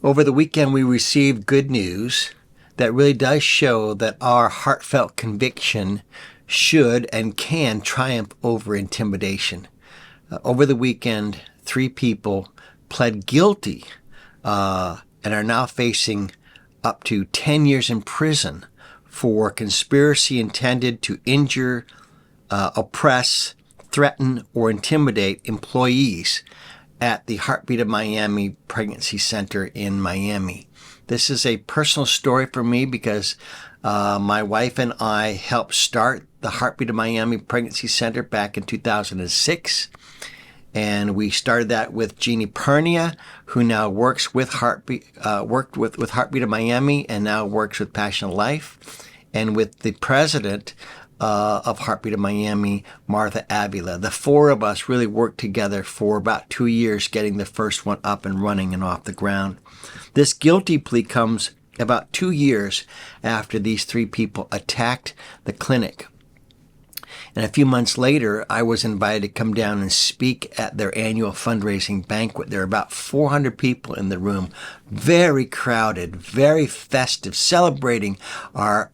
Over the weekend, we received good news that really does show that our heartfelt conviction should and can triumph over intimidation. Over the weekend, 3 people pled guilty and are now facing up to 10 years in prison for conspiracy intended to injure, oppress, threaten, or intimidate employees at the Heartbeat of Miami Pregnancy Center in Miami. This is a personal story for me because my wife and I helped start the Heartbeat of Miami Pregnancy Center back in 2006. And we started that with Jeannie Pernia, who now works with worked with Heartbeat of Miami and now works with PassionLife, and with the president of Heartbeat of Miami, Martha Avila. The 4 of us really worked together for about 2 years, getting the first one up and running and off the ground. This guilty plea comes about 2 years after these 3 people attacked the clinic. And a few months later, I was invited to come down and speak at their annual fundraising banquet. There were about 400 people in the room, very crowded, very festive, celebrating our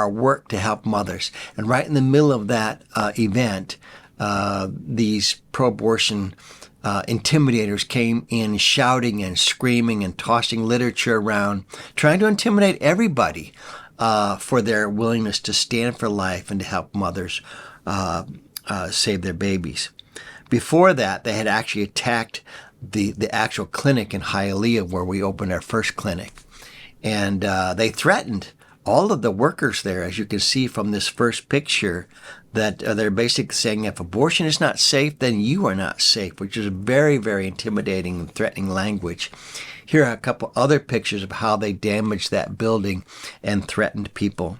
work to help mothers. And right in the middle of that event, these pro-abortion intimidators came in shouting and screaming and tossing literature around, trying to intimidate everybody for their willingness to stand for life and to help mothers save their babies. Before that, they had actually attacked the actual clinic in Hialeah where we opened our first clinic. And they threatened all of the workers there, as you can see from this first picture, that they're basically saying if abortion is not safe, then you are not safe, which is very, very intimidating and threatening language. Here are a couple other pictures of how they damaged that building and threatened people.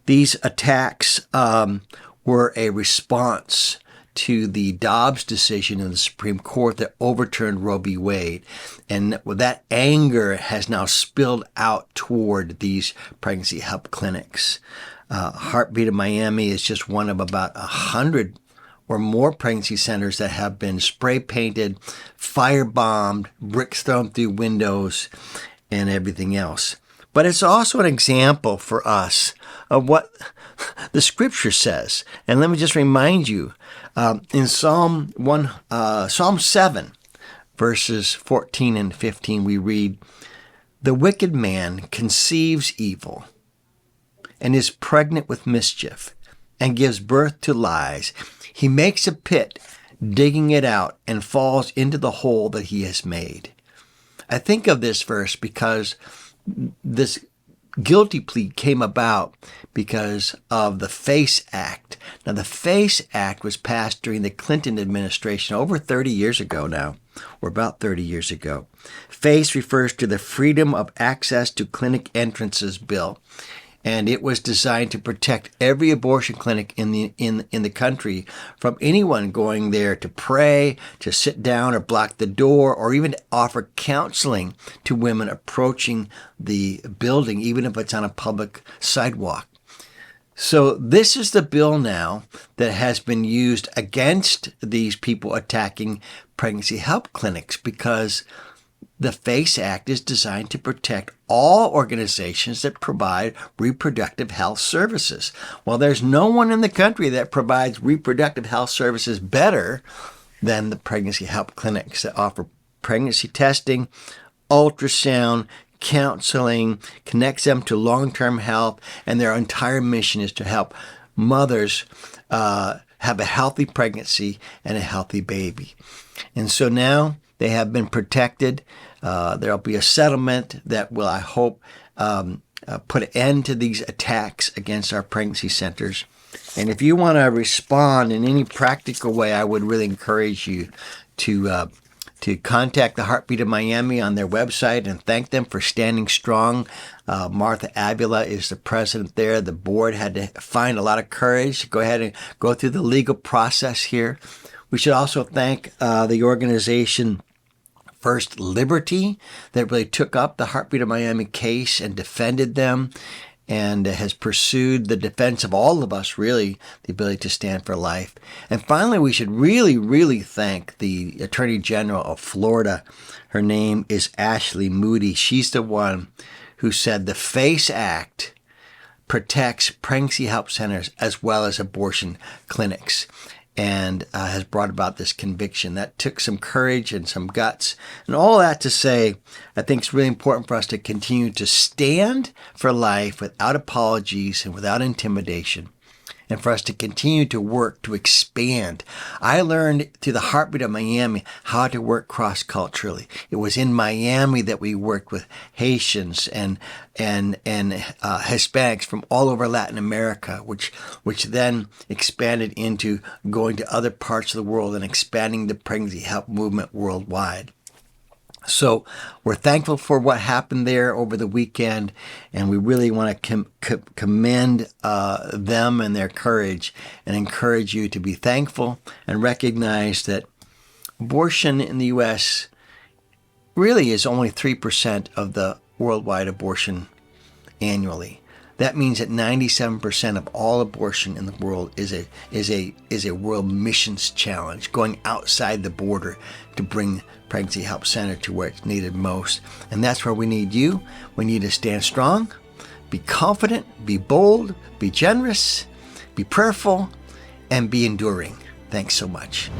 These attacks were a response to the Dobbs decision in the Supreme Court that overturned Roe v. Wade. And that anger has now spilled out toward these pregnancy help clinics. Heartbeat of Miami is just one of about 100 or more pregnancy centers that have been spray painted, firebombed, bricks thrown through windows, and everything else. But it's also an example for us of what the scripture says. And let me just remind you, in Psalm 7, verses 14 and 15, we read, "The wicked man conceives evil and is pregnant with mischief and gives birth to lies. He makes a pit, digging it out, and falls into the hole that he has made." I think of this verse because this guilty plea came about because of the FACE Act. Now, the FACE Act was passed during the Clinton administration over 30 years ago now, or about 30 years ago. FACE refers to the Freedom of Access to Clinic Entrances Bill, and it was designed to protect every abortion clinic in the country from anyone going there to pray, to sit down or block the door, or even to offer counseling to women approaching the building, even if it's on a public sidewalk. So this is the bill now that has been used against these people attacking pregnancy help clinics, because the FACE Act is designed to protect all organizations that provide reproductive health services. Well, there's no one in the country that provides reproductive health services better than the pregnancy help clinics that offer pregnancy testing, ultrasound, counseling, connects them to long-term health, and their entire mission is to help mothers have a healthy pregnancy and a healthy baby. And so now they have been protected. There'll be a settlement that will, I hope, put an end to these attacks against our pregnancy centers. And if you want to respond in any practical way, I would really encourage you to contact the Heartbeat of Miami on their website and thank them for standing strong. Martha Avila is the president there. The board had to find a lot of courage to go ahead and go through the legal process here. We should also thank the organization First Liberty that really took up the Heartbeat of Miami case and defended them. and has pursued the defense of all of us, really, the ability to stand for life. And finally, we should really, really thank the Attorney General of Florida. Her name is Ashley Moody. She's the one who said the FACE Act protects pregnancy help centers as well as abortion clinics, and has brought about this conviction. That took some courage and some guts. And all that to say, I think it's really important for us to continue to stand for life without apologies and without intimidation, and for us to continue to work to expand. I learned through the heartbeat of Miami how to work cross-culturally. It was in Miami that we worked with Haitians and Hispanics from all over Latin America, which then expanded into going to other parts of the world and expanding the pregnancy help movement worldwide. So we're thankful for what happened there over the weekend, and we really want to commend them and their courage, and encourage you to be thankful and recognize that abortion in the U.S. really is only 3% of the worldwide abortion annually. That means that 97% of all abortion in the world is a world missions challenge, going outside the border to bring Pregnancy Help Center to where it's needed most. And that's where we need you. We need to stand strong, be confident, be bold, be generous, be prayerful, and be enduring. Thanks so much.